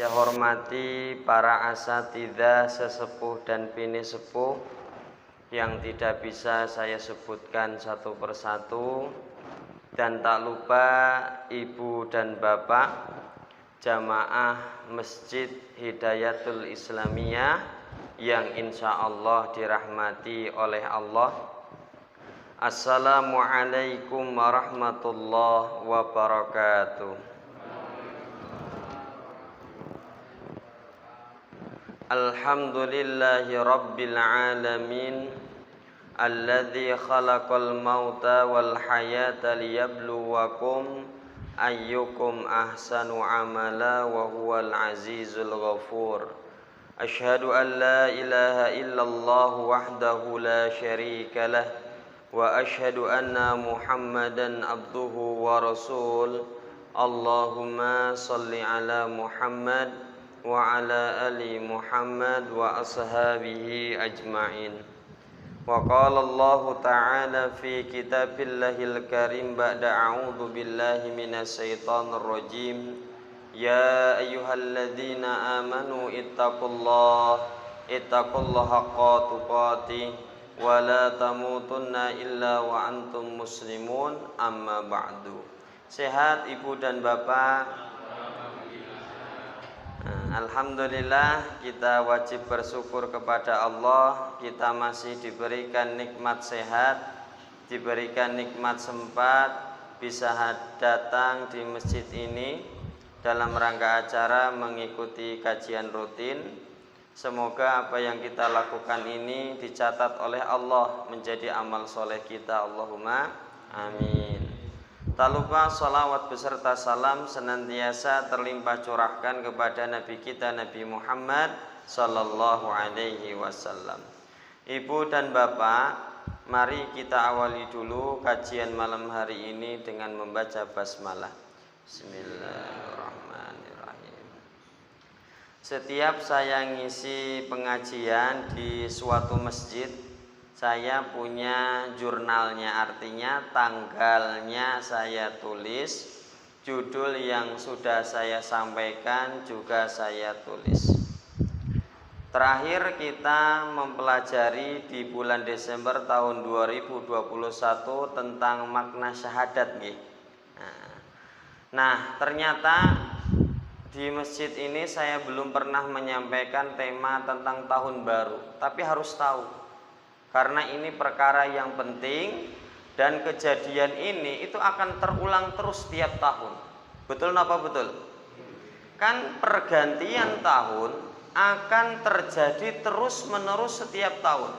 Saya hormati para asatidzah sesepuh dan bini sepuh yang tidak bisa saya sebutkan satu persatu, dan tak lupa ibu dan bapak jamaah Masjid Hidayatul Islamiyah yang insya Allah dirahmati oleh Allah. Assalamualaikum warahmatullahi wabarakatuh. Alhamdulillahi rabbil alamin, alladzi khalaqal mauta wal hayata liyabluwakum ayyukum ahsanu amala wa huwal azizul ghafur. Asyhadu an la ilaha illallah wahdahu la syarika lah, wa asyhadu anna Muhammadan abduhu wa rasul. Allahumma salli ala Muhammad wa ala ali Muhammad wa ashabihi ajma'in. Wa qala Allah ta'ala fi kitabillahil karim ba'da a'udzu billahi minasy syaithanir rajim. Ya ayyuhalladzina amanu ittaqullaha haqqa tuqatih wa la tamutunna illa wa antum muslimun, amma ba'du. Sehat ibu dan bapak? Alhamdulillah, kita wajib bersyukur kepada Allah. Kita masih diberikan nikmat sehat, diberikan nikmat sempat bisa datang di masjid ini dalam rangka acara mengikuti kajian rutin. Semoga apa yang kita lakukan ini dicatat oleh Allah menjadi amal soleh kita. Allahumma amin. Tak lupa salawat beserta salam senantiasa terlimpah curahkan kepada Nabi kita Nabi Muhammad sallallahu alaihi wasallam. Ibu dan bapak, mari kita awali dulu kajian malam hari ini dengan membaca basmalah. Bismillahirrahmanirrahim. Setiap saya ngisi pengajian di suatu masjid, saya punya jurnalnya, artinya tanggalnya saya tulis, judul yang sudah saya sampaikan juga saya tulis. Terakhir kita mempelajari di bulan Desember tahun 2021 tentang makna syahadat. Nah, ternyata di masjid ini saya belum pernah menyampaikan tema tentang tahun baru, tapi harus tahu. Karena ini perkara yang penting dan kejadian ini itu akan terulang terus tiap tahun. Betul napa betul? Kan pergantian tahun akan terjadi terus menerus setiap tahun.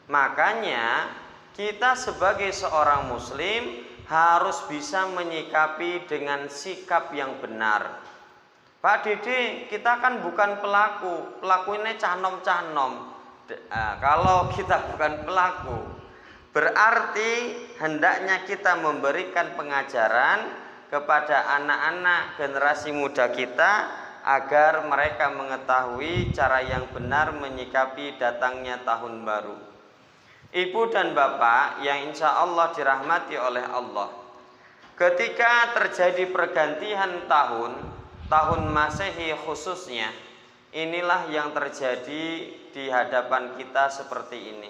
Makanya kita sebagai seorang muslim harus bisa menyikapi dengan sikap yang benar. Pak Dede, kita kan bukan pelaku, pelaku ini canom-canom. Kalau kita bukan pelaku, berarti hendaknya kita memberikan pengajaran kepada anak-anak generasi muda kita agar mereka mengetahui cara yang benar menyikapi datangnya tahun baru. Ibu dan bapak yang insya Allah dirahmati oleh Allah, ketika terjadi pergantian tahun Masehi khususnya, inilah yang terjadi di hadapan kita seperti ini.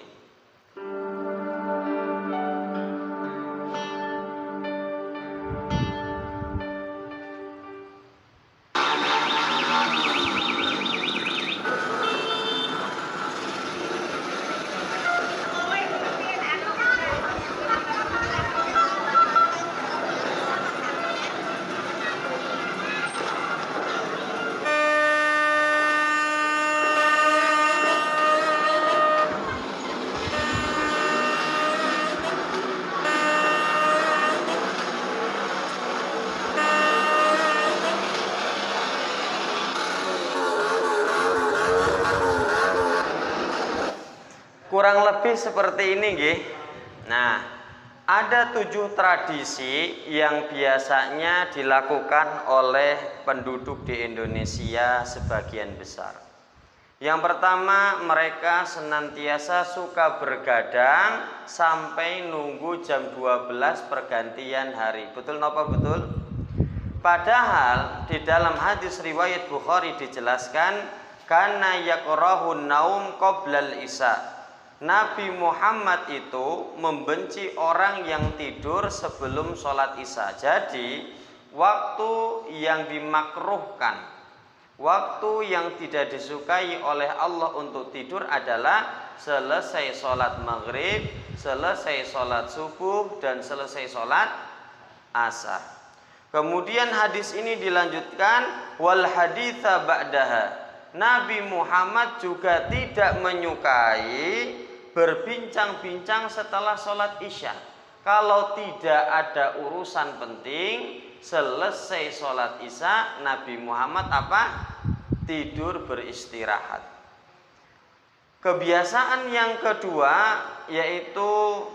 Kurang lebih seperti ini nggih. Nah, ada 7 tradisi yang biasanya dilakukan oleh penduduk di Indonesia sebagian besar. Yang pertama, mereka senantiasa suka bergadang sampai nunggu jam 12 pergantian hari. Betul napa betul? Padahal di dalam hadis riwayat Bukhari dijelaskan kana yakrahun naum qoblal isya. Nabi Muhammad itu membenci orang yang tidur sebelum sholat isya. Jadi waktu yang dimakruhkan, waktu yang tidak disukai oleh Allah untuk tidur adalah selesai sholat maghrib, selesai sholat subuh, dan selesai sholat asar. Kemudian hadis ini dilanjutkan wal haditsa ba'daha. Nabi Muhammad juga tidak menyukai berbincang-bincang setelah sholat isya. Kalau tidak ada urusan penting, selesai sholat isya Nabi Muhammad apa? Tidur beristirahat. Kebiasaan yang kedua yaitu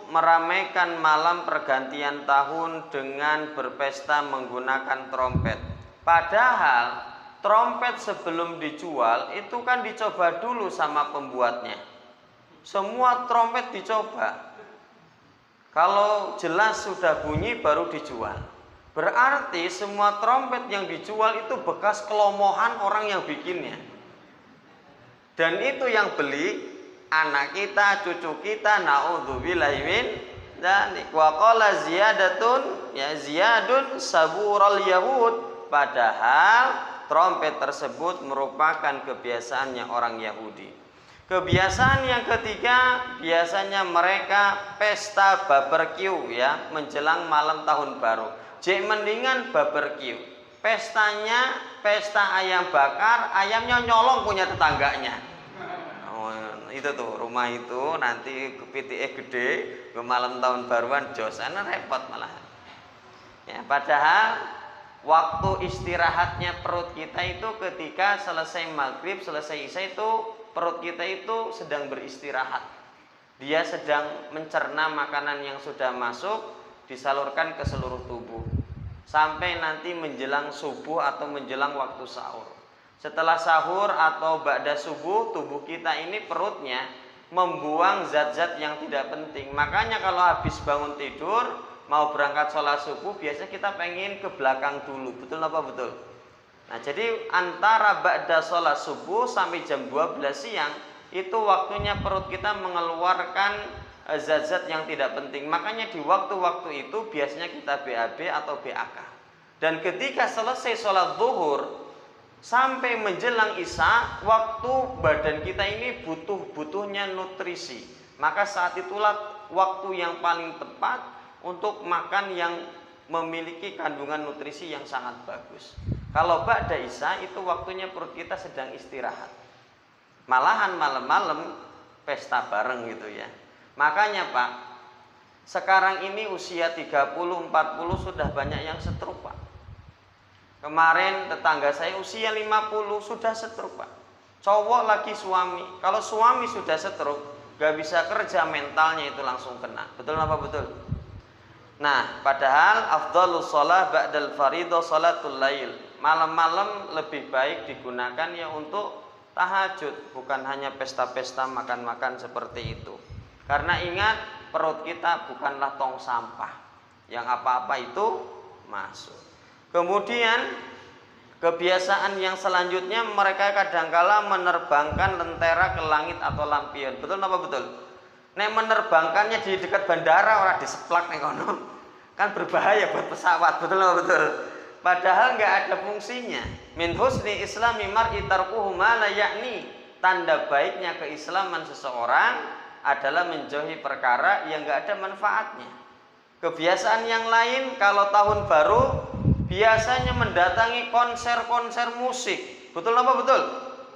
meramaikan malam pergantian tahun dengan berpesta menggunakan trompet. Padahal trompet sebelum dijual itu kan dicoba dulu sama pembuatnya. Semua trompet dicoba. Kalau jelas sudah bunyi baru dijual. Berarti semua trompet yang dijual itu bekas kelomohan orang yang bikinnya. Dan itu yang beli anak kita, cucu kita, naudzubillahi min dzalik. Wa qala ziyadatun ya ziyadun sabural yahud. Padahal trompet tersebut merupakan kebiasaannya orang Yahudi. Kebiasaan yang ketiga, biasanya mereka pesta barbecue ya menjelang malam tahun baru. Jek mendingan barbecue. Pestanya pesta ayam bakar, ayamnya nyolong punya tetangganya. Oh, itu tuh rumah itu nanti PTE gede ke malam tahun baruan jos, ana repot malah. Ya, padahal waktu istirahatnya perut kita itu ketika selesai maghrib, selesai isya itu perut kita itu sedang beristirahat. Dia sedang mencerna makanan yang sudah masuk, disalurkan ke seluruh tubuh. Sampai nanti menjelang subuh atau menjelang waktu sahur. Setelah sahur atau ba'da subuh, tubuh kita ini perutnya membuang zat-zat yang tidak penting. Makanya kalau habis bangun tidur, mau berangkat sholat subuh, biasanya kita pengen ke belakang dulu. Betul apa betul? Nah, jadi antara ba'da sholat subuh sampai jam 12 siang, itu waktunya perut kita mengeluarkan zat-zat yang tidak penting. Makanya di waktu-waktu itu biasanya kita BAB atau BAK. Dan ketika selesai sholat zuhur sampai menjelang isya, waktu badan kita ini butuhnya nutrisi. Maka saat itulah waktu yang paling tepat untuk makan yang memiliki kandungan nutrisi yang sangat bagus. Kalau ba'da isya itu waktunya perut kita sedang istirahat. Malahan malam-malam pesta bareng gitu ya. Makanya Pak, sekarang ini usia 30-40 sudah banyak yang stroke Pak. Kemarin tetangga saya usia 50 sudah stroke Pak. Cowok lagi suami. Kalau suami sudah stroke, gak bisa kerja, mentalnya itu langsung kena. Betul apa betul? Nah, padahal afdhalus shalah ba'dal fardhu shalatul lail. Malam-malam lebih baik digunakan ya untuk tahajud, bukan hanya pesta-pesta makan-makan seperti itu. Karena ingat, perut kita bukanlah tong sampah yang apa-apa itu masuk. Kemudian kebiasaan yang selanjutnya, mereka kadangkala menerbangkan lentera ke langit atau lampion. Betul apa betul? Nek menerbangkannya di dekat bandara, orang diseplak nih kono. Kan berbahaya buat pesawat. Betul apa betul? Padahal nggak ada fungsinya. Min husni islami mar'i tarkuhu ma la ya'ni. Tanda baiknya keislaman seseorang adalah menjauhi perkara yang nggak ada manfaatnya. Kebiasaan yang lain, kalau tahun baru biasanya mendatangi konser-konser musik. Betul apa betul?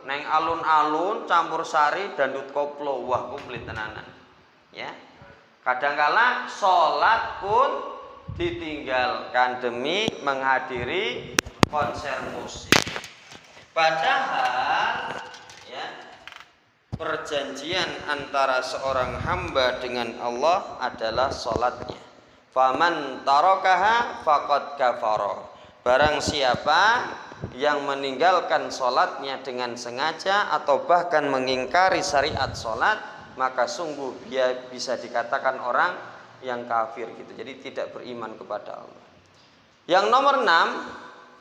Neng alun-alun campur sari dandut koplo, wah komplit tenanan. Ya, kadangkala sholat pun ditinggalkan demi menghadiri konser musik. Padahal ya, perjanjian antara seorang hamba dengan Allah adalah sholatnya. Faman tarakaha faqad kafara. Barang siapa yang meninggalkan sholatnya dengan sengaja atau bahkan mengingkari syariat sholat, maka sungguh dia bisa dikatakan orang yang kafir gitu. Jadi tidak beriman kepada Allah. Yang nomor 6,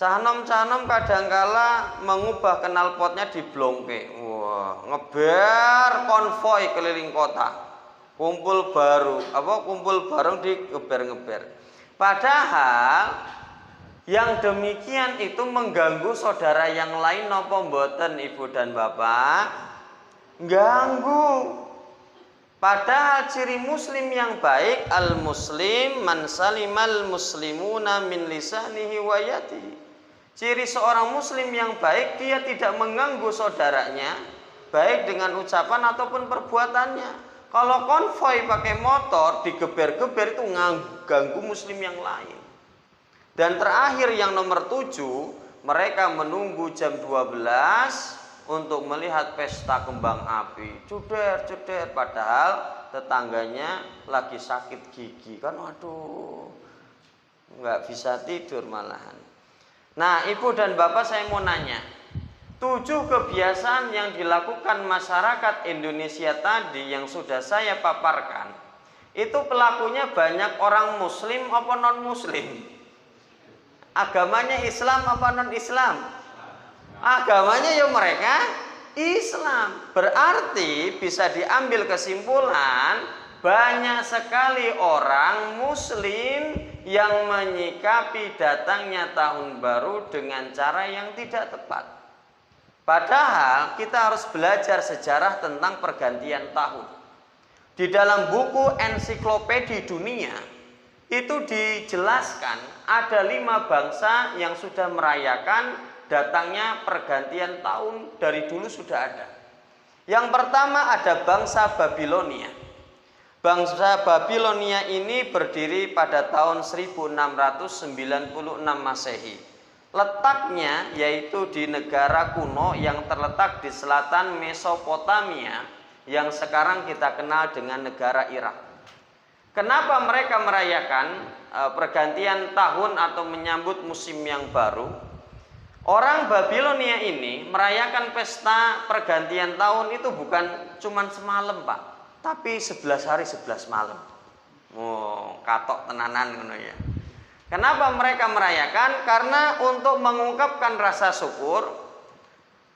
Cah-nom kadangkala mengubah knalpotnya diblongke. Wah, ngeber konvoi keliling kota. Kumpul bareng digeber-geber. Padahal yang demikian itu mengganggu saudara yang lain napa mboten Ibu dan Bapak? Ganggu. Padahal ciri muslim yang baik, al-muslim man salimal muslimuna min lisanihi wa yadihi. Ciri seorang muslim yang baik, dia tidak mengganggu saudaranya, baik dengan ucapan ataupun perbuatannya. Kalau konvoi pakai motor, digeber-geber itu ganggu muslim yang lain. Dan terakhir yang nomor 7, mereka menunggu jam 12 untuk melihat pesta kembang api. Cuder, padahal tetangganya lagi sakit gigi. Kan waduh, nggak bisa tidur malahan. Nah, Ibu dan Bapak, saya mau nanya, 7 kebiasaan yang dilakukan masyarakat Indonesia tadi yang sudah saya paparkan, itu pelakunya banyak orang muslim apa non muslim? Agamanya Islam apa non Islam? Agamanya ya mereka Islam. Berarti bisa diambil kesimpulan, banyak sekali orang muslim yang menyikapi datangnya tahun baru dengan cara yang tidak tepat. Padahal kita harus belajar sejarah tentang pergantian tahun. Di dalam buku ensiklopedia dunia itu dijelaskan ada 5 bangsa yang sudah merayakan datangnya pergantian tahun, dari dulu sudah ada. Yang pertama ada bangsa Babilonia. Bangsa Babilonia ini berdiri pada tahun 1696 Masehi. Letaknya yaitu di negara kuno yang terletak di selatan Mesopotamia yang sekarang kita kenal dengan negara Irak. Kenapa mereka merayakan pergantian tahun atau menyambut musim yang baru? Orang Babilonia ini merayakan pesta pergantian tahun itu bukan cuman semalam, Pak, tapi 11 hari 11 malam. Oh, katok tenanan ngono ya. Kenapa mereka merayakan? Karena untuk mengungkapkan rasa syukur,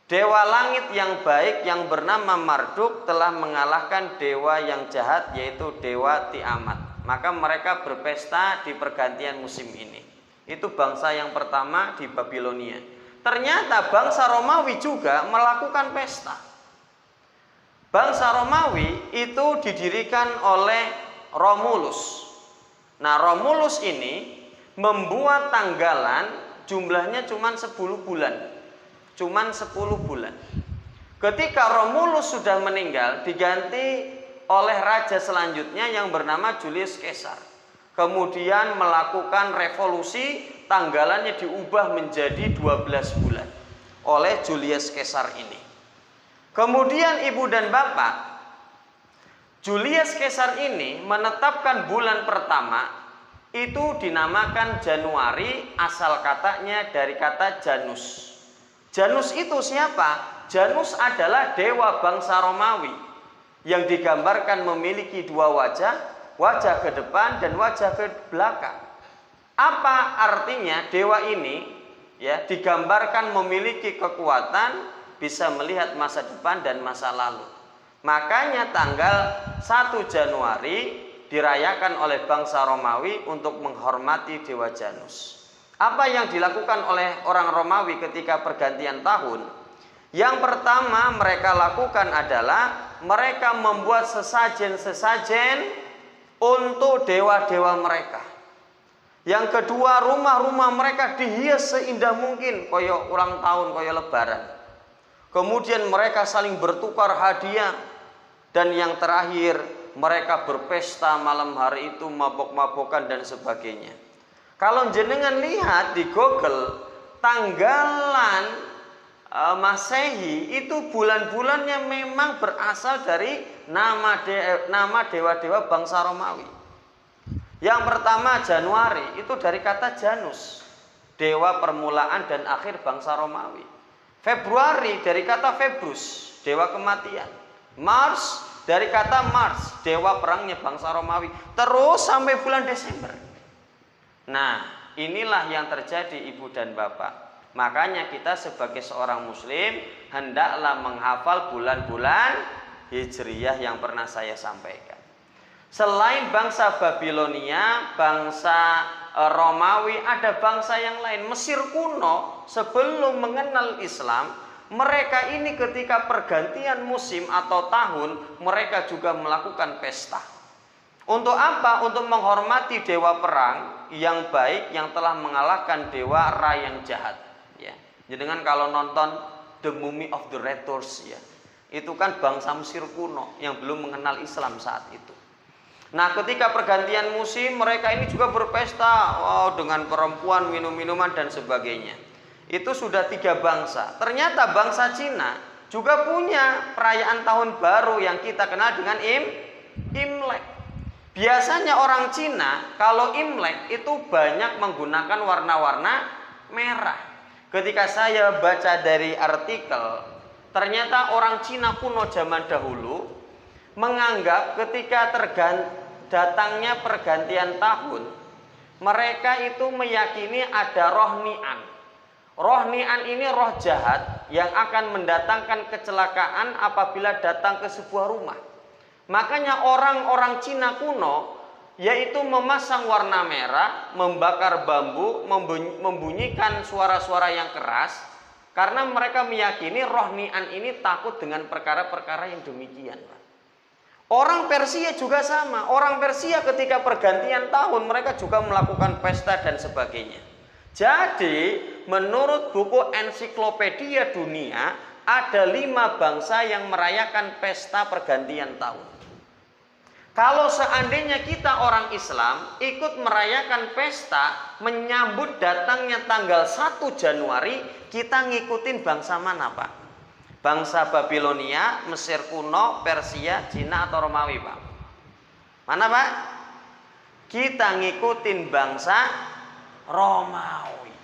dewa langit yang baik yang bernama Marduk telah mengalahkan dewa yang jahat yaitu dewa Tiamat. Maka mereka berpesta di pergantian musim ini. Itu bangsa yang pertama di Babilonia. Ternyata bangsa Romawi juga melakukan pesta. Bangsa Romawi itu didirikan oleh Romulus. Nah, Romulus ini membuat tanggalan jumlahnya cuma 10 bulan. Cuman 10 bulan. Ketika Romulus sudah meninggal, diganti oleh raja selanjutnya yang bernama Julius Caesar. Kemudian melakukan revolusi, tanggalannya diubah menjadi 12 bulan oleh Julius Caesar ini. Kemudian Ibu dan Bapak, Julius Caesar ini menetapkan bulan pertama itu dinamakan Januari, asal katanya dari kata Janus. Janus itu siapa? Janus adalah dewa bangsa Romawi yang digambarkan memiliki 2 wajah, wajah ke depan dan wajah ke belakang. Apa artinya dewa ini? Ya, digambarkan memiliki kekuatan, bisa melihat masa depan dan masa lalu. Makanya tanggal 1 Januari dirayakan oleh bangsa Romawi untuk menghormati dewa Janus. Apa yang dilakukan oleh orang Romawi ketika pergantian tahun? Yang pertama mereka lakukan adalah mereka membuat sesajen-sesajen untuk dewa-dewa mereka. Yang kedua, rumah-rumah mereka dihias seindah mungkin, koyo ulang tahun, koyo lebaran. Kemudian mereka saling bertukar hadiah. Dan yang terakhir, mereka berpesta malam hari itu, mabok-mabokan dan sebagainya. Kalau jenengan lihat di Google, tanggalan Masehi itu bulan-bulannya memang berasal dari nama dewa-dewa bangsa Romawi. Yang pertama Januari itu dari kata Janus, dewa permulaan dan akhir bangsa Romawi. Februari dari kata Februs, dewa kematian. Mars dari kata Mars, dewa perangnya bangsa Romawi. Terus sampai bulan Desember. Nah, inilah yang terjadi ibu dan bapak. Makanya kita sebagai seorang muslim hendaklah menghafal bulan-bulan Hijriyah yang pernah saya sampaikan. Selain bangsa Babilonia, bangsa Romawi, ada bangsa yang lain. Mesir kuno sebelum mengenal Islam, mereka ini ketika pergantian musim atau tahun, mereka juga melakukan pesta. Untuk apa? Untuk menghormati dewa perang yang baik yang telah mengalahkan dewa Ra yang jahat. Ya. Jadi dengan kalau nonton The Mummy of the Red Doors, ya, itu kan bangsa Mesir kuno yang belum mengenal Islam saat itu. Nah, ketika pergantian musim, mereka ini juga berpesta, dengan perempuan, minum-minuman dan sebagainya. Itu sudah 3 bangsa. Ternyata bangsa Cina juga punya perayaan tahun baru yang kita kenal dengan Imlek. Biasanya orang Cina kalau Imlek itu banyak menggunakan warna-warna merah. Ketika saya baca dari artikel, ternyata orang Cina kuno zaman dahulu menganggap ketika datangnya pergantian tahun, mereka itu meyakini ada roh Nian. Roh Nian ini roh jahat yang akan mendatangkan kecelakaan apabila datang ke sebuah rumah. Makanya orang-orang Cina kuno yaitu memasang warna merah, membakar bambu, membunyikan suara-suara yang keras, karena mereka meyakini roh Nian ini takut dengan perkara-perkara yang demikian. Orang Persia juga sama. Orang Persia ketika pergantian tahun mereka juga melakukan pesta dan sebagainya. Jadi menurut buku Ensiklopedia Dunia ada 5 bangsa yang merayakan pesta pergantian tahun. Kalau seandainya kita orang Islam ikut merayakan pesta menyambut datangnya tanggal 1 Januari, kita ngikutin bangsa mana, Pak? Bangsa Babilonia, Mesir kuno, Persia, Cina atau Romawi, Pak? Mana, Pak? Kita ngikutin bangsa Romawi.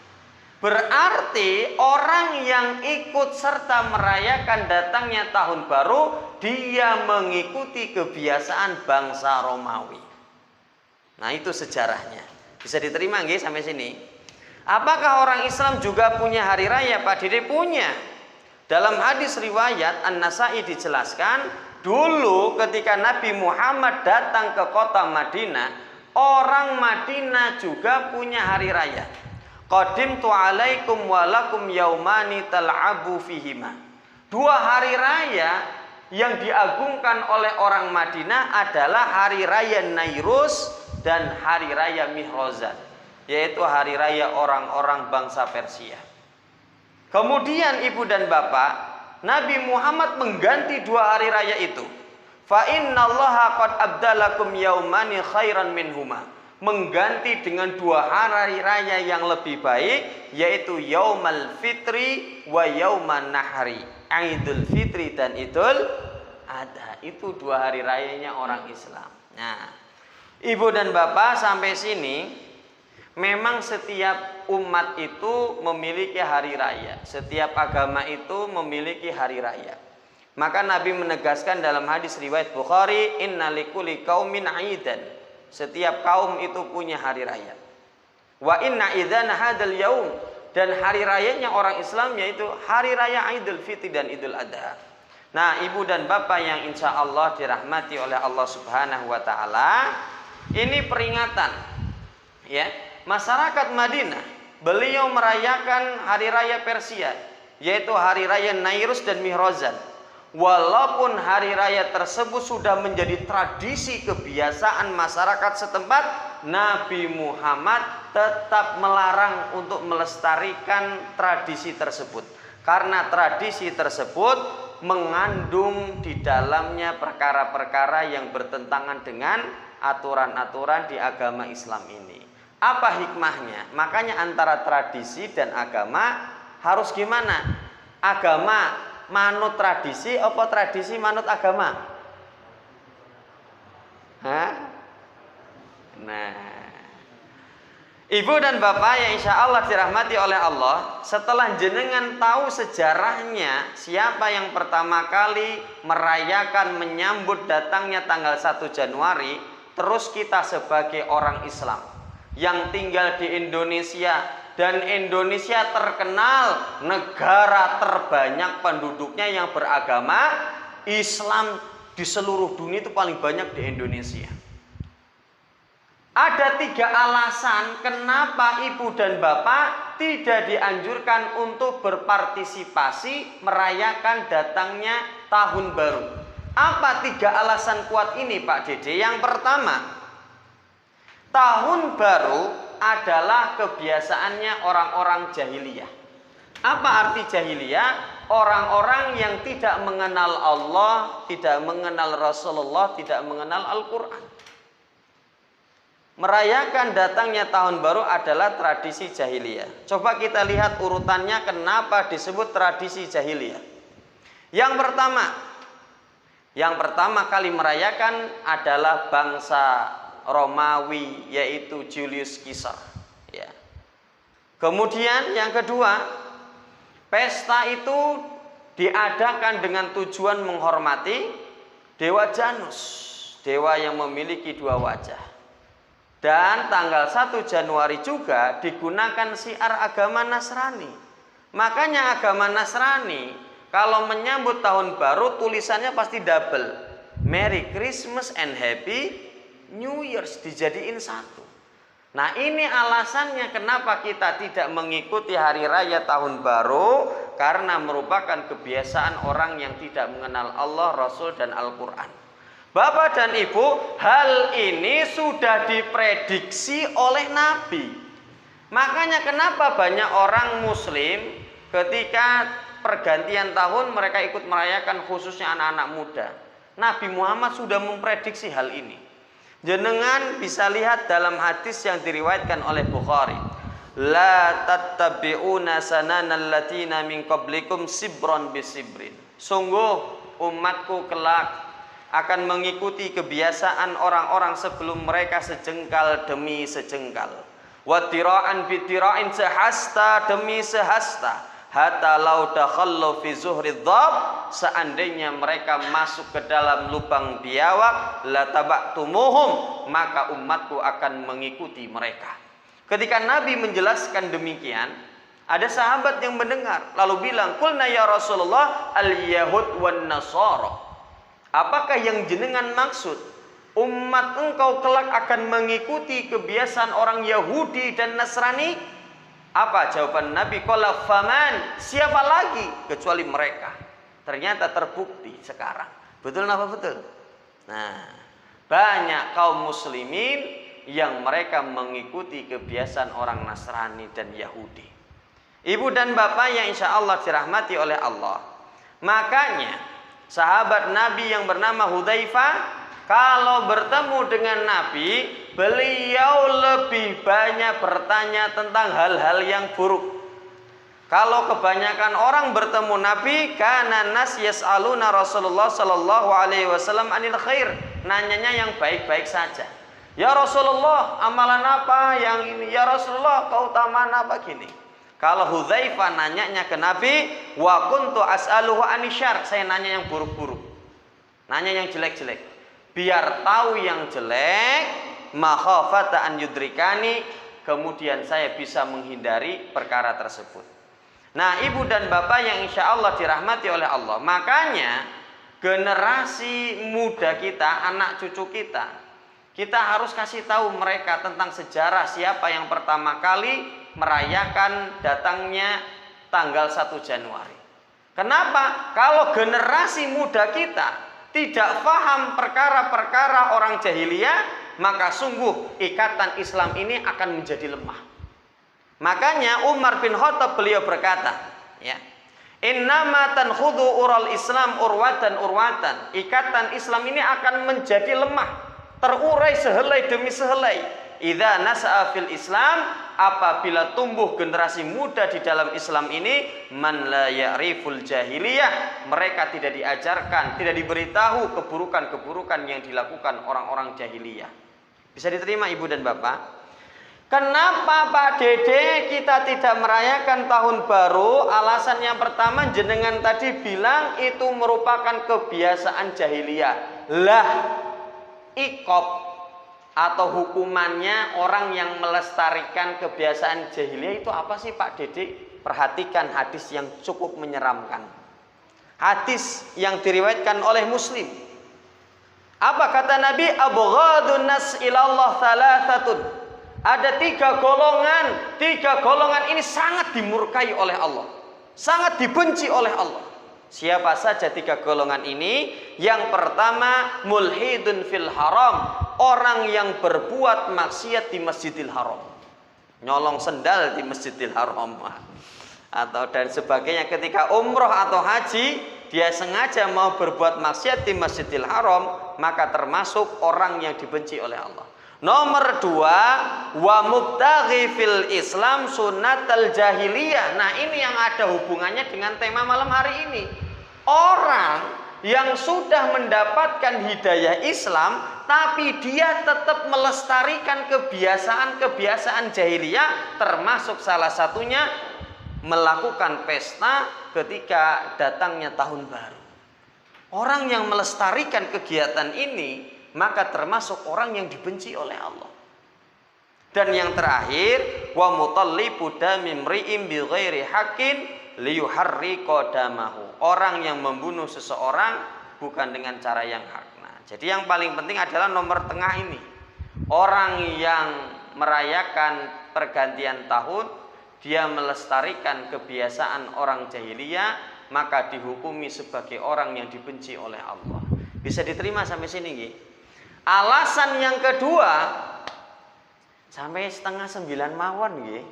Berarti orang yang ikut serta merayakan datangnya tahun baru, dia mengikuti kebiasaan bangsa Romawi. Nah, itu sejarahnya. Bisa diterima nggih sampai sini? Apakah orang Islam juga punya hari raya, Pak Dede? Punya. Dalam hadis riwayat An-Nasai dijelaskan, dulu ketika Nabi Muhammad datang ke kota Madinah, orang Madinah juga punya hari raya. Qadimtu alaikum walakum yaumani tal'abu fihima. 2 hari raya yang diagungkan oleh orang Madinah adalah hari raya Nairus dan hari raya Mihrozan, yaitu hari raya orang-orang bangsa Persia. Kemudian ibu dan bapak, Nabi Muhammad mengganti 2 hari raya itu. Fa innallaha qad abdalakum yaumani khairan minhuma. Mengganti dengan 2 hari raya yang lebih baik, yaitu Yaumal Fitri wa Yauman Nahri. Idul Fitri dan Idul Adha. Itu 2 hari rayanya orang Islam. Nah, ibu dan bapak sampai sini, memang setiap umat itu memiliki hari raya. Setiap agama itu memiliki hari raya. Maka Nabi menegaskan dalam hadis riwayat Bukhari, inna likulli qaumin aidan. Setiap kaum itu punya hari raya. Wa inna idzana hadzal yaum, dan hari rayanya orang Islam yaitu hari raya Idul Fitri dan Idul Adha. Nah, ibu dan bapak yang insya Allah dirahmati oleh Allah Subhanahu wa taala, ini peringatan, ya. Masyarakat Madinah, beliau merayakan hari raya Persia, yaitu hari raya Nairus dan Mihrozan. Walaupun hari raya tersebut sudah menjadi tradisi kebiasaan masyarakat setempat, Nabi Muhammad tetap melarang untuk melestarikan tradisi tersebut, karena tradisi tersebut mengandung di dalamnya perkara-perkara yang bertentangan dengan aturan-aturan di agama Islam ini. Apa hikmahnya? Makanya antara tradisi dan agama harus gimana? Agama manut tradisi apa tradisi manut agama? Hah? Nah, ibu dan bapak yang insya Allah dirahmati oleh Allah, setelah jenengan tahu sejarahnya, siapa yang pertama kali merayakan menyambut datangnya tanggal 1 Januari, terus kita sebagai orang Islam, yang tinggal di Indonesia, dan Indonesia terkenal negara terbanyak penduduknya yang beragama Islam di seluruh dunia, itu paling banyak di Indonesia. Ada 3 alasan kenapa ibu dan bapak tidak dianjurkan untuk berpartisipasi merayakan datangnya tahun baru. Apa 3 alasan kuat ini, Pak Dede? Yang pertama, tahun baru adalah kebiasaannya orang-orang jahiliyah. Apa arti jahiliyah? Orang-orang yang tidak mengenal Allah, tidak mengenal Rasulullah, tidak mengenal Al-Quran. Merayakan datangnya tahun baru adalah tradisi jahiliyah. Coba kita lihat urutannya kenapa disebut tradisi jahiliyah. Yang pertama kali merayakan adalah bangsa Romawi, yaitu Julius Caesar. Ya. Kemudian yang kedua, pesta itu diadakan dengan tujuan menghormati Dewa Janus, dewa yang memiliki 2 wajah. Dan tanggal 1 Januari juga digunakan syiar agama Nasrani. Makanya agama Nasrani kalau menyambut tahun baru tulisannya pasti double. Merry Christmas and Happy New Year's, dijadiin satu. Nah, ini alasannya kenapa kita tidak mengikuti hari raya tahun baru, karena merupakan kebiasaan orang yang tidak mengenal Allah, Rasul, dan Al-Quran. Bapak dan Ibu, hal ini sudah diprediksi oleh Nabi. Makanya kenapa banyak orang Muslim ketika pergantian tahun mereka ikut merayakan, khususnya anak-anak muda. Nabi Muhammad sudah memprediksi hal ini. Jenengan bisa lihat dalam hadis yang diriwayatkan oleh Bukhari. La tattabi'una sananal latina min qablikum sibron bisibrin. Sungguh umatku kelak akan mengikuti kebiasaan orang-orang sebelum mereka sejengkal demi sejengkal. Wa tira'an bi tira'in, sehasta demi sehasta. Hatta law dakhallu fi zuhri dhab, seandainya mereka masuk ke dalam lubang biawak, la taba'tumuhum, maka umatku akan mengikuti mereka. Ketika Nabi menjelaskan demikian, ada sahabat yang mendengar lalu bilang, "Qulna ya Rasulullah, al-yahud wan nasara." Apakah yang jenengan maksud? Umat engkau kelak akan mengikuti kebiasaan orang Yahudi dan Nasrani? Apa jawaban Nabi? Qala faman, siapa lagi kecuali mereka. Ternyata terbukti sekarang. Betul apa betul? Nah, banyak kaum muslimin yang mereka mengikuti kebiasaan orang Nasrani dan Yahudi. Ibu dan bapak yang insya Allah dirahmati oleh Allah. Makanya sahabat Nabi yang bernama Hudzaifah, kalau bertemu dengan Nabi, beliau lebih banyak bertanya tentang hal-hal yang buruk. Kalau kebanyakan orang bertemu Nabi, kana nas yas'aluna Rasulullah sallallahu alaihi wasallam anil khair, nanyanya yang baik-baik saja. Ya Rasulullah, amalan apa yang ini? Ya Rasulullah, keutamaan apa gini? Kalau Hudzaifah nanyanya ke Nabi, wa kuntu as'aluhu anisyar, saya nanya yang buruk-buruk, nanya yang jelek-jelek, biar tahu yang jelek, makhafata an yudrikani, kemudian saya bisa menghindari perkara tersebut. Nah, ibu dan bapak yang insya Allah dirahmati oleh Allah, makanya generasi muda kita, anak cucu kita harus kasih tahu mereka tentang sejarah siapa yang pertama kali merayakan datangnya tanggal 1 Januari. Kenapa? Kalau generasi muda kita tidak paham perkara-perkara orang jahiliyah, maka sungguh ikatan Islam ini akan menjadi lemah. Makanya Umar bin Khattab beliau berkata, ya, innama tankhudhu ural Islam urwatan urwatan. Ikatan Islam ini akan menjadi lemah, terurai sehelai demi sehelai. Idza nas'a fil Islam, apabila tumbuh generasi muda di dalam Islam ini, man la ya'riful jahiliyah, mereka tidak diajarkan, tidak diberitahu keburukan-keburukan yang dilakukan orang-orang jahiliyah. Bisa diterima ibu dan bapak? Kenapa Pak Dede kita tidak merayakan tahun baru? Alasan yang pertama, jenengan tadi bilang itu merupakan kebiasaan jahiliyah. Lah, ikop atau hukumannya orang yang melestarikan kebiasaan jahiliyah itu apa sih Pak Dede? Perhatikan hadis yang cukup menyeramkan. Hadis yang diriwayatkan oleh Muslim. Apa kata Nabi? Abghadun nas ilallah thalathatun. Ada 3 golongan. 3 golongan ini sangat dimurkai oleh Allah, sangat dibenci oleh Allah. Siapa saja 3 golongan ini? Yang pertama, mulhidun fil haram, orang yang berbuat maksiat di Masjidil Haram, nyolong sendal di Masjidil Haram atau dan sebagainya. Ketika umroh atau haji, dia sengaja mau berbuat maksiat di Masjidil Haram, maka termasuk orang yang dibenci oleh Allah. Nomor 2, wa mubtaghi fil Islam sunnatal jahiliyah. Nah, ini yang ada hubungannya dengan tema malam hari ini. Orang yang sudah mendapatkan hidayah Islam, tapi dia tetap melestarikan kebiasaan-kebiasaan jahiliyah, termasuk salah satunya melakukan pesta ketika datangnya tahun baru. Orang yang melestarikan kegiatan ini, maka termasuk orang yang dibenci oleh Allah. Dan yang terakhir, wa mutallibu damim ri'im bi ghairi haqqin liyuharriqa damahu. Orang yang membunuh seseorang bukan dengan cara yang hak. Nah, jadi yang paling penting adalah nomor tengah ini. Orang yang merayakan pergantian tahun, dia melestarikan kebiasaan orang jahiliyah, maka dihukumi sebagai orang yang dibenci oleh Allah. Bisa diterima sampai sini nggih? Alasan yang kedua, sampai 8:30 mawon nggih.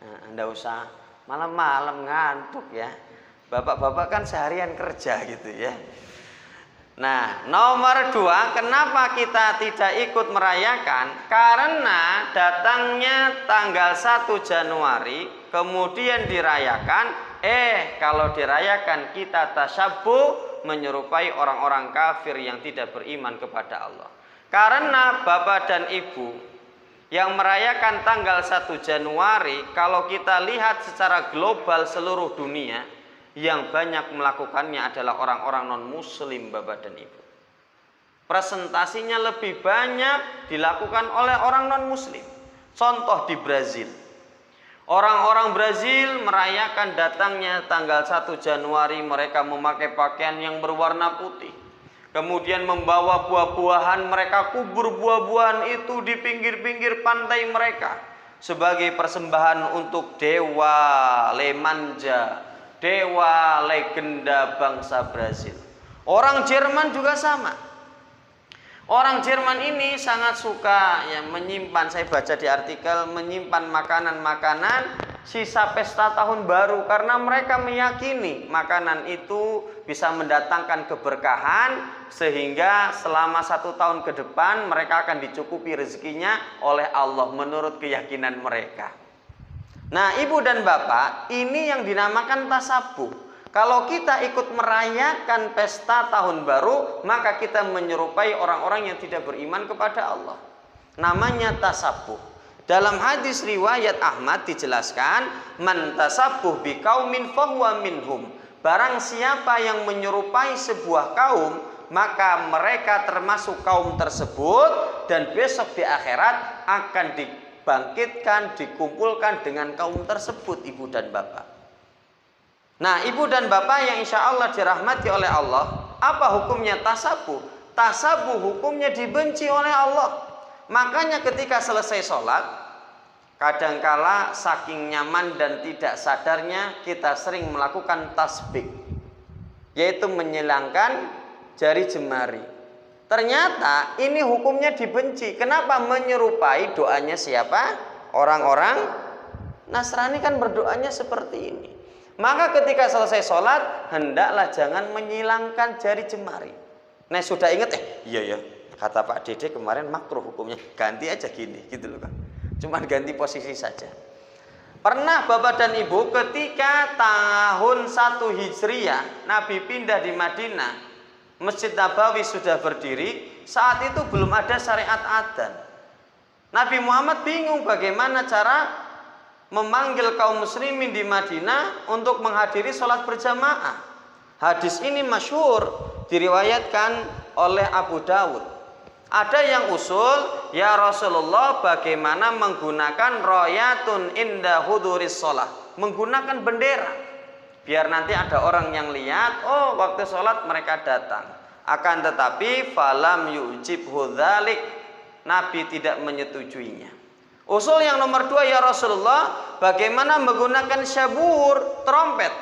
Nah, Anda usah malam-malam ngantuk ya. Bapak-bapak kan seharian kerja gitu ya. Nah, nomor 2, kenapa kita tidak ikut merayakan? Karena datangnya tanggal 1 Januari, kemudian dirayakan, kalau dirayakan kita tasyabbuh, menyerupai orang-orang kafir yang tidak beriman kepada Allah. Karena Bapak dan Ibu yang merayakan tanggal 1 Januari, kalau kita lihat secara global seluruh dunia, yang banyak melakukannya adalah orang-orang non-muslim Bapak dan Ibu. Presentasinya lebih banyak dilakukan oleh orang non-muslim. Contoh di Brazil. Orang-orang Brazil merayakan datangnya tanggal 1 Januari, mereka memakai pakaian yang berwarna putih. Kemudian membawa buah-buahan, mereka kubur buah-buahan itu di pinggir-pinggir pantai mereka sebagai persembahan untuk dewa Lemanja, dewa legenda bangsa Brazil. Orang Jerman juga sama. Orang Jerman ini sangat suka ya menyimpan, saya baca di artikel, menyimpan makanan-makanan sisa pesta tahun baru karena mereka meyakini makanan itu bisa mendatangkan keberkahan sehingga selama 1 tahun ke depan mereka akan dicukupi rezekinya oleh Allah menurut keyakinan mereka. Nah, Ibu dan Bapak, ini yang dinamakan tasabuh. Kalau kita ikut merayakan pesta tahun baru, maka kita menyerupai orang-orang yang tidak beriman kepada Allah. Namanya tasabuh. Dalam hadis riwayat Ahmad dijelaskan, man tasabbuh biqaumin fahuwa minhum. Barang siapa yang menyerupai sebuah kaum, maka mereka termasuk kaum tersebut dan besok di akhirat akan dibangkitkan, dikumpulkan dengan kaum tersebut, Ibu dan Bapak. Nah, Ibu dan Bapak yang insya Allah dirahmati oleh Allah, apa hukumnya tasabuh? Tasabuh hukumnya dibenci oleh Allah. Makanya ketika selesai sholat, kadangkala saking nyaman dan tidak sadarnya kita sering melakukan tasbih, yaitu menyilangkan jari jemari. Ternyata ini hukumnya dibenci. Kenapa? Menyerupai doanya siapa? Orang-orang Nasrani kan berdoanya seperti ini. Maka ketika selesai sholat, hendaklah jangan menyilangkan jari jemari. Nah, sudah ingat iya kata Pak Dede kemarin makruh hukumnya, ganti aja gini gitu loh kan. Cuman ganti posisi saja. Pernah Bapak dan Ibu ketika tahun 1 Hijriah Nabi pindah di Madinah, Masjid Nabawi sudah berdiri, saat itu belum ada syariat adzan. Nabi Muhammad bingung bagaimana cara memanggil kaum muslimin di Madinah untuk menghadiri sholat berjamaah. Hadis ini masyhur diriwayatkan oleh Abu Dawud. Ada yang usul, ya Rasulullah, bagaimana menggunakan royatun inda huduris sholah, menggunakan bendera, biar nanti ada orang yang lihat, oh waktu sholat mereka datang. Akan tetapi falam yujib hudzalik, Nabi tidak menyetujuinya. Usul yang nomor 2, ya Rasulullah, bagaimana menggunakan syabur, trompet,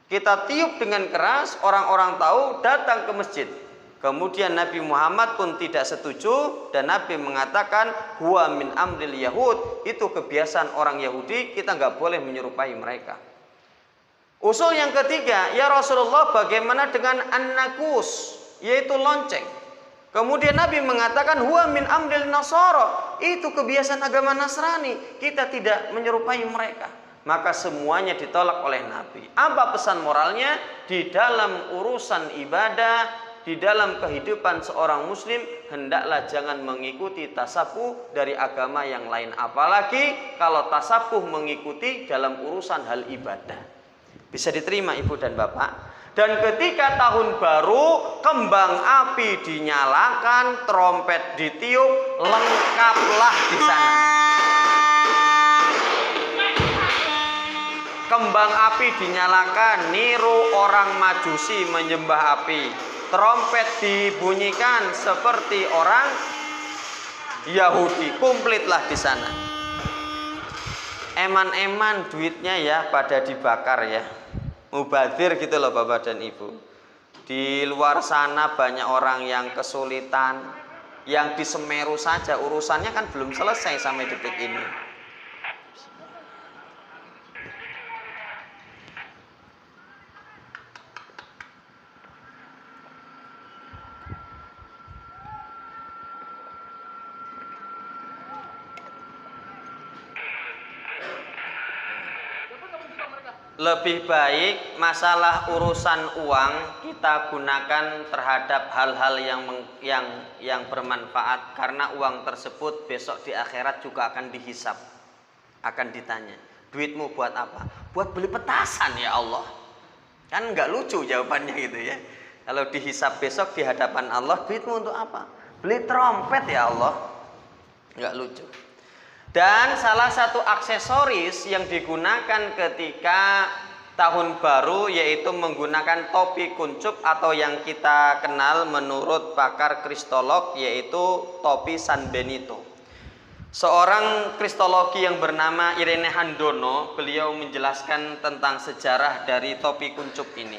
kita tiup dengan keras, orang-orang tahu, datang ke masjid. Kemudian Nabi Muhammad pun tidak setuju, dan Nabi mengatakan huwa min amril yahud, itu kebiasaan orang Yahudi, kita nggak boleh menyerupai mereka. Usul yang ketiga, ya Rasulullah, bagaimana dengan an-nakus, yaitu lonceng. Kemudian Nabi mengatakan huwa min amril nasara, itu kebiasaan agama Nasrani, kita tidak menyerupai mereka. Maka semuanya ditolak oleh Nabi. Apa pesan moralnya? Di dalam urusan ibadah, di dalam kehidupan seorang muslim, hendaklah jangan mengikuti tasabuh dari agama yang lain. Apalagi kalau tasabuh mengikuti dalam urusan hal ibadah. Bisa diterima ibu dan bapak? Dan ketika tahun baru, kembang api dinyalakan, trompet ditiup, lengkaplah di sana. Kembang api dinyalakan, niru orang Majusi menyembah api. Trompet dibunyikan seperti orang Yahudi, kumplitlah di sana. Eman-eman duitnya ya pada dibakar ya, mubazir gitu loh bapak dan ibu. Di luar sana banyak orang yang kesulitan, yang di Semeru saja urusannya kan belum selesai sampai detik ini. Lebih baik masalah urusan uang kita gunakan terhadap hal-hal yang bermanfaat, karena uang tersebut besok di akhirat juga akan dihisap, akan ditanya, duitmu buat apa? Buat beli petasan ya Allah. Kan nggak lucu jawabannya gitu ya. Kalau dihisap besok di hadapan Allah, duitmu untuk apa? Beli trompet ya Allah. Nggak lucu. Dan salah satu aksesoris yang digunakan ketika tahun baru yaitu menggunakan topi kuncup atau yang kita kenal menurut pakar kristolog yaitu topi San Benito. Seorang kristologi yang bernama Irene Handono, beliau menjelaskan tentang sejarah dari topi kuncup ini.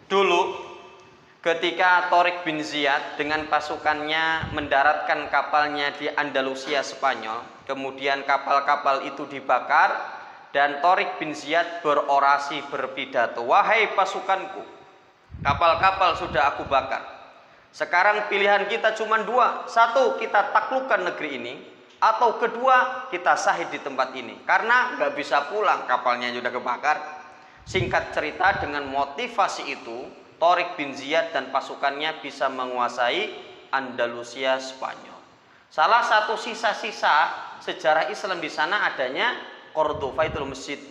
Dulu ketika Tariq bin Ziyad dengan pasukannya mendaratkan kapalnya di Andalusia Spanyol, kemudian kapal-kapal itu dibakar dan Tariq bin Ziyad berorasi, berpidato, wahai pasukanku, kapal-kapal sudah aku bakar. Sekarang pilihan kita cuma dua, satu kita taklukkan negeri ini, atau kedua kita syahid di tempat ini, karena nggak bisa pulang, kapalnya sudah kebakar. Singkat cerita, dengan motivasi itu Tariq bin Ziyad dan pasukannya bisa menguasai Andalusia Spanyol. Salah satu sisa-sisa sejarah Islam di sana adanya Cordova, itu masjid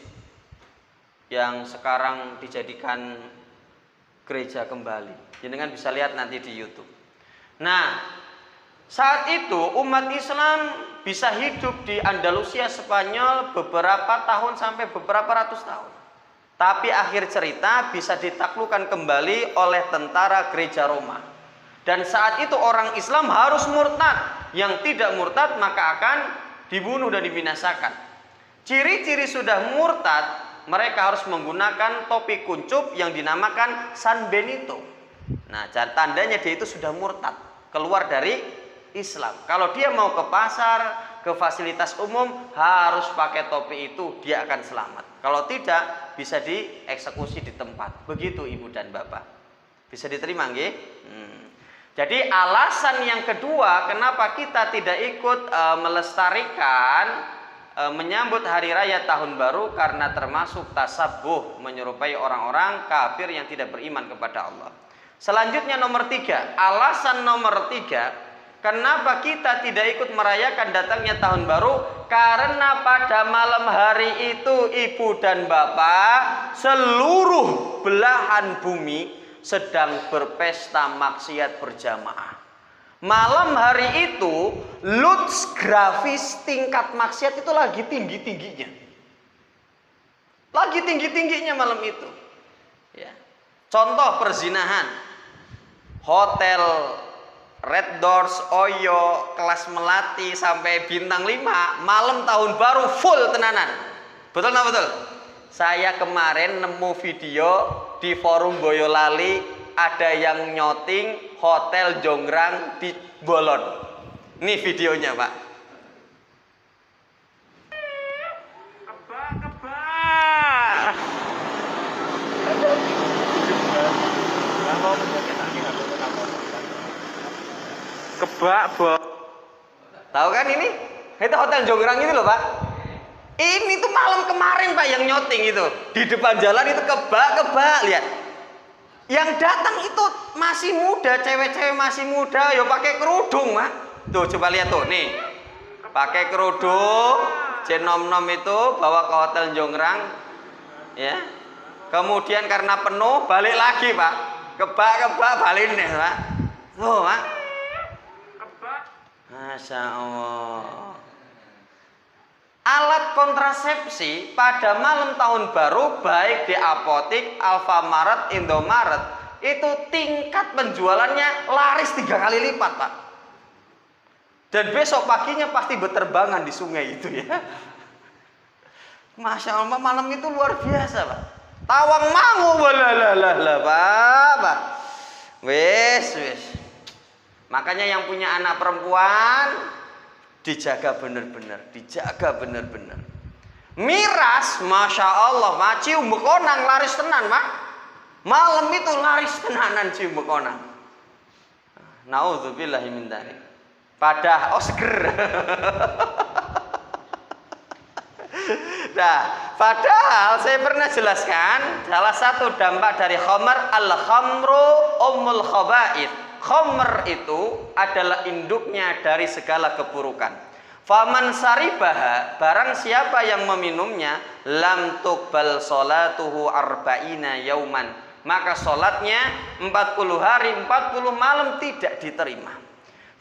yang sekarang dijadikan gereja kembali. Jangan bisa lihat nanti di YouTube. Nah, saat itu umat Islam bisa hidup di Andalusia Spanyol beberapa tahun sampai beberapa ratus tahun. Tapi akhir cerita bisa ditaklukkan kembali oleh tentara gereja Roma. Dan saat itu orang Islam harus murtad. Yang tidak murtad maka akan dibunuh dan dibinasakan. Ciri-ciri sudah murtad, mereka harus menggunakan topi kuncup yang dinamakan San Benito. Nah, tandanya dia itu sudah murtad, keluar dari Islam. Kalau dia mau ke pasar, ke fasilitas umum, harus pakai topi itu, dia akan selamat. Kalau tidak, bisa dieksekusi di tempat. Begitu ibu dan bapak. Bisa diterima nggih? Jadi alasan yang kedua kenapa kita tidak ikut melestarikan menyambut hari raya tahun baru, karena termasuk tasabuh, menyerupai orang-orang kafir yang tidak beriman kepada Allah. Selanjutnya nomor 3, alasan nomor 3 kenapa kita tidak ikut merayakan datangnya tahun baru, karena pada malam hari itu ibu dan bapak seluruh belahan bumi sedang berpesta maksiat berjamaah. Malam hari itu Lutz grafis tingkat maksiat itu lagi tinggi-tingginya. Lagi tinggi-tingginya malam itu. Ya. Contoh perzinahan. Hotel Red Doors, Oyo, kelas Melati sampai bintang 5, malam tahun baru full tenanan. Betul nggak betul? Saya kemarin nemu video di forum Boyolali, ada yang nyoting hotel Jonggrang di Bolon. Ini videonya, Pak. Kebak, Bos. Tahu kan ini? Itu hotel Jonggrang itu loh, Pak. Ini tuh malam kemarin, Pak, yang nyoting itu. Di depan jalan itu kebak, lihat. Yang datang itu masih muda, cewek-cewek masih muda, yo pakai kerudung, Pak. Tuh coba lihat tuh, nih. Pakai kerudung, nom-nom itu bawa ke hotel Jonggrang. Ya. Kemudian karena penuh balik lagi, Pak. Kebak balik nih, Pak. Tuh, Pak. Masya Allah. Alat kontrasepsi pada malam tahun baru baik di apotik, Alfamaret, Indomaret itu tingkat penjualannya laris 3 kali lipat, Pak. Dan besok paginya pasti berterbangan di sungai itu ya. Masya Allah, malam itu luar biasa, Pak. Tawang mangu, lah, Pak. Wes. Makanya yang punya anak perempuan dijaga bener-bener. Miras, Masya Allah, Pak, cium bekonang laris tenan, Pak. Malam itu laris tenanan cium bekonang. Nauzubillahi min dzalik. Seger. Nah, padahal saya pernah jelaskan salah satu dampak dari khamr, al-khamru ummul khaba'ith. Khamr itu adalah induknya dari segala keburukan. Faman saribaha, barang siapa yang meminumnya, lam tuqbal salatuhu arba'ina yauman, maka salatnya 40 hari 40 malam tidak diterima.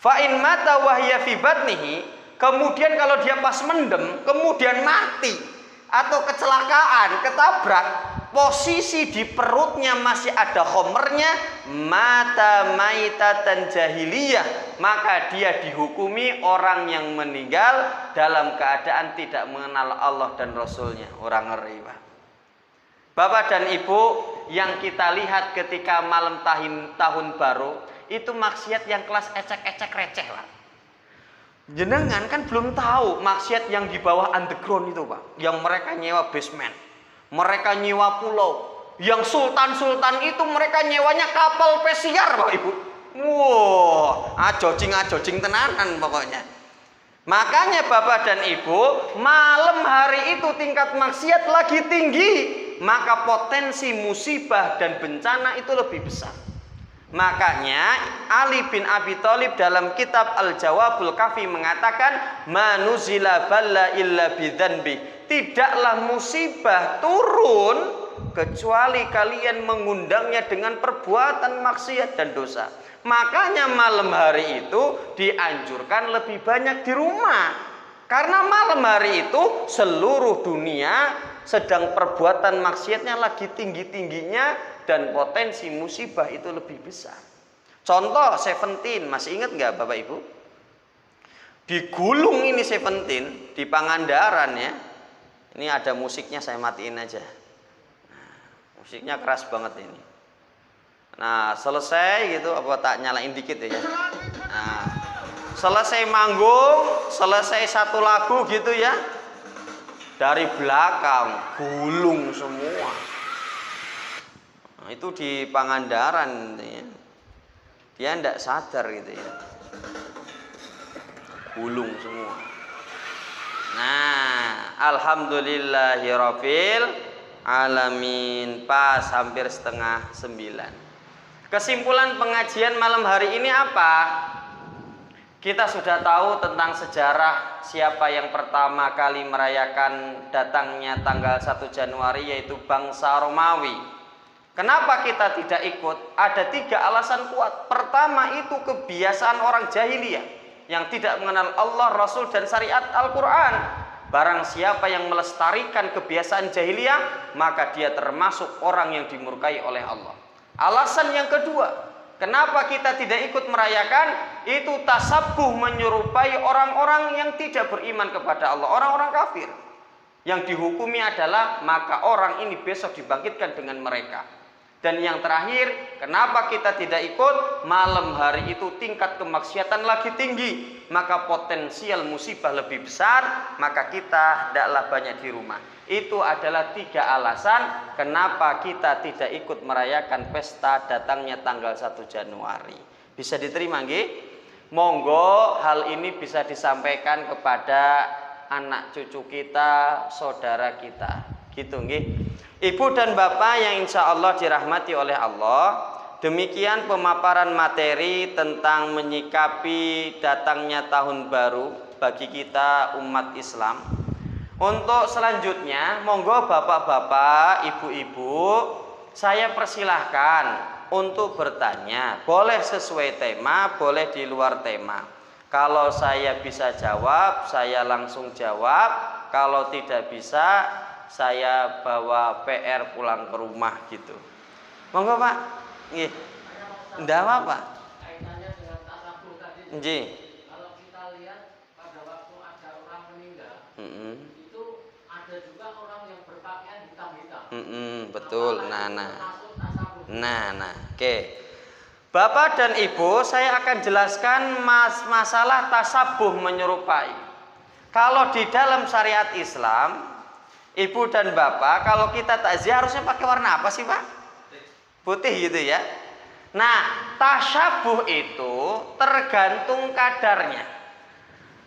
Fa in mata wa hiya fi batnihi, kemudian kalau dia pas mendem kemudian mati atau kecelakaan, ketabrak, posisi di perutnya masih ada khomernya, mata maitatan jahiliyah, maka dia dihukumi orang yang meninggal dalam keadaan tidak mengenal Allah dan Rasulnya. Orang ngeri, Pak. Bapak dan Ibu, yang kita lihat ketika malam tahun baru itu maksiat yang kelas ecek-ecek receh, Pak. Jenengan kan belum tahu maksiat yang di bawah underground itu, Pak, yang mereka nyewa basement, mereka nyewa pulau, yang sultan-sultan itu mereka nyewanya kapal pesiar, Pak Ibu. Wow, ajojing tenanan pokoknya. Makanya Bapak dan Ibu, malam hari itu tingkat maksiat lagi tinggi, maka potensi musibah dan bencana itu lebih besar. Makanya Ali bin Abi Thalib dalam kitab Al-Jawabul Kafi mengatakan, manuzila balla illa bidzanbi, tidaklah musibah turun kecuali kalian mengundangnya dengan perbuatan maksiat dan dosa. Makanya malam hari itu dianjurkan lebih banyak di rumah, karena malam hari itu seluruh dunia sedang perbuatan maksiatnya lagi tinggi-tingginya dan potensi musibah itu lebih besar. Contoh Seventeen, masih ingat nggak Bapak Ibu? Digulung ini Seventeen di Pangandaran ya. Ini ada musiknya, saya matiin aja. Musiknya keras banget ini. Nah selesai gitu, apa tak nyalain dikit ya. Nah, selesai manggung, selesai satu lagu gitu ya, dari belakang gulung semua. Nah, itu di Pangandaran ya. Dia tidak sadar gitu ya, gulung semua. Nah, alhamdulillahirabbil alamin, pas hampir 8:30. Kesimpulan pengajian malam hari ini apa? Kita sudah tahu tentang sejarah siapa yang pertama kali merayakan datangnya tanggal 1 Januari, yaitu bangsa Romawi. Kenapa kita tidak ikut? Ada 3 alasan kuat. Pertama, itu kebiasaan orang jahiliyah yang tidak mengenal Allah, Rasul, dan syariat Al-Quran. Barang siapa yang melestarikan kebiasaan jahiliyah, maka dia termasuk orang yang dimurkai oleh Allah. Alasan yang kedua, kenapa kita tidak ikut merayakan? Itu tasabuh, menyerupai orang-orang yang tidak beriman kepada Allah, orang-orang kafir. Yang dihukumi adalah maka orang ini besok dibangkitkan dengan mereka. Dan yang terakhir, kenapa kita tidak ikut? Malam hari itu tingkat kemaksiatan lagi tinggi, maka potensial musibah lebih besar, maka kita hendaklah banyak di rumah. Itu adalah 3 alasan kenapa kita tidak ikut merayakan pesta datangnya tanggal 1 Januari. Bisa diterima nggih? Monggo hal ini bisa disampaikan kepada anak cucu kita, saudara kita. Gitu nggih. Ibu dan bapak yang insya Allah dirahmati oleh Allah, demikian pemaparan materi tentang menyikapi datangnya tahun baru bagi kita umat Islam. Untuk selanjutnya, monggo bapak-bapak, ibu-ibu, saya persilahkan untuk bertanya. Boleh sesuai tema, boleh di luar tema. Kalau saya bisa jawab, saya langsung jawab. Kalau tidak bisa, saya bawa PR pulang ke rumah gitu. Monggo Pak. Nggih. Ndak apa-apa. Kaitannya dengan tasabuh tadi. Nggih. Kalau kita lihat pada waktu ada orang meninggal, itu ada juga orang yang berpakaian hitam-hitam. Betul. Nah. Oke. Bapak dan Ibu, saya akan jelaskan masalah tasabuh, menyerupai. Kalau di dalam syariat Islam, Ibu dan Bapak, kalau kita takziah harusnya pakai warna apa sih Pak? Putih gitu ya. Nah, tasyabuh itu tergantung kadarnya.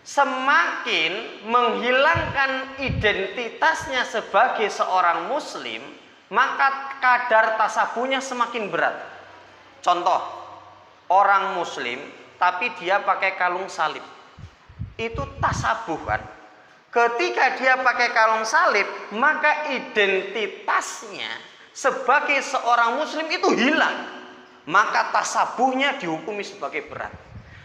Semakin menghilangkan identitasnya sebagai seorang muslim, maka kadar tasabuhnya semakin berat. Contoh, orang muslim tapi dia pakai kalung salib. Itu tasabuh kan? Ketika dia pakai kalung salib, maka identitasnya sebagai seorang muslim itu hilang. Maka tasabuhnya dihukumi sebagai berat.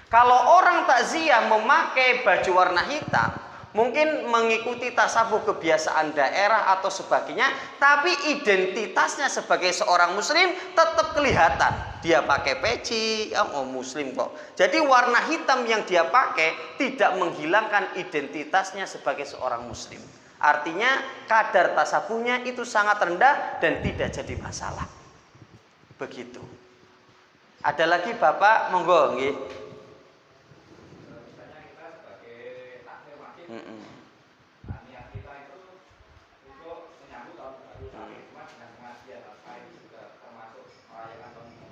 Kalau orang takziah memakai baju warna hitam, mungkin mengikuti tasabuh kebiasaan daerah atau sebagainya, tapi identitasnya sebagai seorang muslim tetap kelihatan. Dia pakai peci, oh muslim kok. Jadi warna hitam yang dia pakai tidak menghilangkan identitasnya sebagai seorang muslim. Artinya kadar tasabuhnya itu sangat rendah dan tidak jadi masalah. Begitu. Ada lagi Bapak, monggo nggih. Misalnya kita sebagai takmir masjid, niat kita itu untuk menyambut tahun baru, tapi cuma dengan pengajian, apa ini juga termasuk merayakan tahun baru.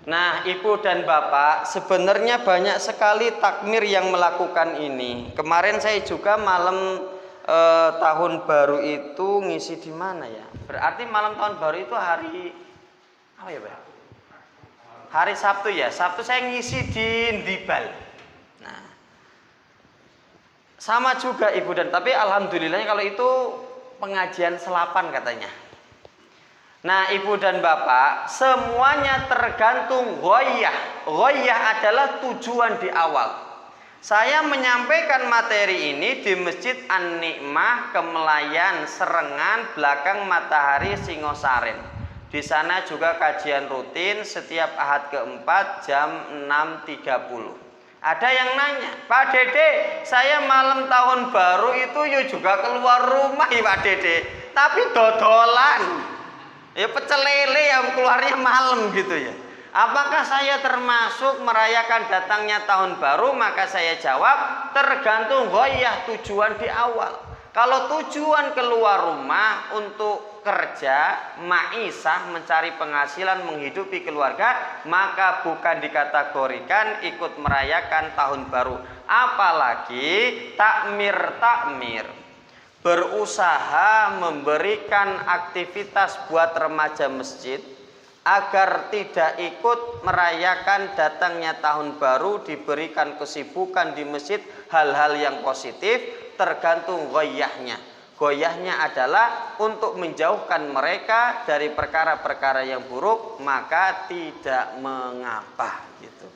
Nah, Ibu dan Bapak, sebenarnya banyak sekali takmir yang melakukan ini. Kemarin saya juga malam tahun baru itu ngisi di mana ya? Berarti malam tahun baru itu hari apa ya, Pak? Hari Sabtu ya. Sabtu saya ngisi di Ndibal. Nah, sama juga Ibu dan, tapi alhamdulillahnya kalau itu pengajian selapan katanya. Nah, Ibu dan Bapak, semuanya tergantung ghoyah. Ghoyah adalah tujuan di awal. Saya menyampaikan materi ini di Masjid An-Nikmah, Kemelayan, Serengan, belakang Matahari, Singosaren. Di sana juga kajian rutin setiap Ahad keempat jam 6.30. Ada yang nanya, Pak Dede, saya malam tahun baru itu juga keluar rumah ya Pak Dede, tapi dodolan. Ya pecel lele yang keluarnya malam gitu ya. Apakah saya termasuk merayakan datangnya tahun baru? Maka saya jawab, tergantung ghoyah, tujuan di awal. Kalau tujuan keluar rumah untuk kerja, maisah, mencari penghasilan, menghidupi keluarga, maka bukan dikategorikan ikut merayakan tahun baru. Apalagi takmir berusaha memberikan aktivitas buat remaja masjid agar tidak ikut merayakan datangnya tahun baru, diberikan kesibukan di masjid, hal-hal yang positif, tergantung ghoyahnya. Goyahnya adalah untuk menjauhkan mereka dari perkara-perkara yang buruk, maka tidak mengapa gitu.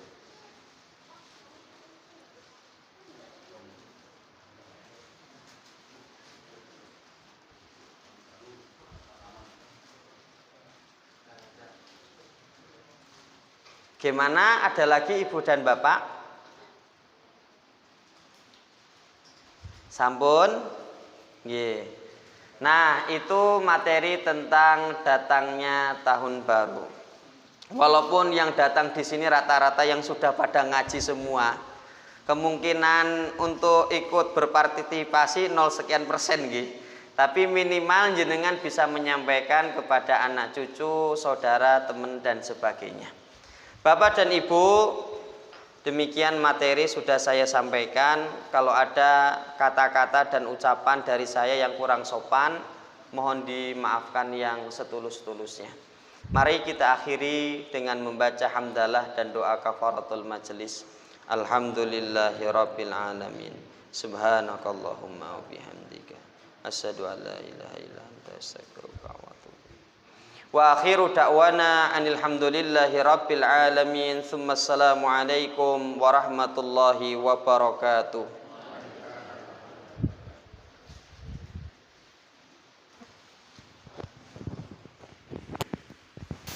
Gimana? Ada lagi ibu dan bapak? Sampun? Nggih. Nah, itu materi tentang datangnya tahun baru. Walaupun yang datang di sini rata-rata yang sudah pada ngaji semua, kemungkinan untuk ikut berpartisipasi 0 sekian persen nggih. Tapi minimal jenengan bisa menyampaikan kepada anak cucu, saudara, teman dan sebagainya. Bapak dan Ibu, demikian materi sudah saya sampaikan. Kalau ada kata-kata dan ucapan dari saya yang kurang sopan, mohon dimaafkan yang setulus-tulusnya. Mari kita akhiri dengan membaca hamdalah dan doa kafaratul majelis. Alhamdulillahirabbil alamin. Subhanakallahumma wa bihamdika asyhadu an la ilaha illa anta astaghfiruka wa atubu. Wa akhiru da'wana anil hamdulillahi rabbil alamin. Tsumma assalamu alaikum warahmatullahi wabarakatuh.